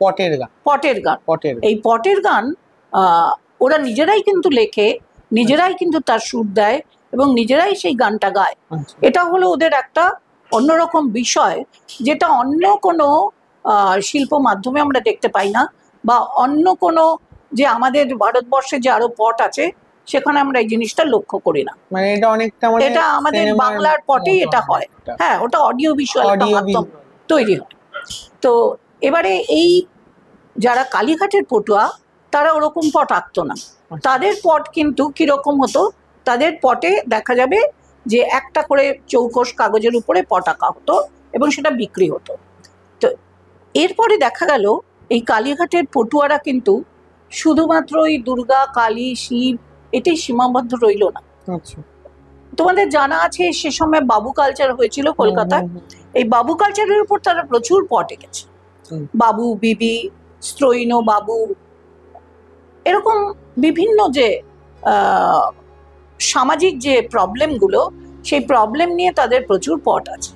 পটের গান। পটের গান। পটের এই পটের গান ওরা নিজেরাই কিন্তু লেখে, নিজেরাই কিন্তু তার সুর দেয় এবং নিজেরাই সেই গানটা গায়। এটা হলো ওদের একটা অন্যরকম বিষয়, যেটা অন্য কোনো শিল্প মাধ্যমে আমরা দেখতে পাই না, বা অন্য কোনো যে আমাদের ভারতবর্ষে যে আরো পট আছে সেখানে আমরা এই জিনিসটা লক্ষ্য করি না। মানে এটা অনেকটা মানে এটা আমাদের বাংলার পটেই এটা হয়। হ্যাঁ, ওটা অডিও ভিজুয়াল মাধ্যম তৈরি হয়। তো এবারে এই যারা কালীঘাটের পটুয়া তারা ওরকম পট আঁকতো না। তাদের পট কিন্তু কিরকম হতো, তাদের পটে দেখা যাবে যে একটা করে চৌকোশ কাগজের উপরে পট আঁকা হতো এবং সেটা বিক্রি হতো। তো এরপরে দেখা গেল এই কালীঘাটের পটুয়ারা কিন্তু শুধুমাত্র ওই দুর্গা, কালী, শিব এটাই সীমাবদ্ধ রইল না। তোমাদের জানা আছে সে সময় বাবু কালচার হয়েছিল কলকাতায়। এই বাবু কালচারের উপর তারা প্রচুর পট এঁকেছে। বাবু, বিবি, স্ত্রৈণ বাবু, এরকম বিভিন্ন যে সামাজিক যে প্রবলেমগুলো, সেই প্রবলেম নিয়ে তাদের প্রচুর পট আছে।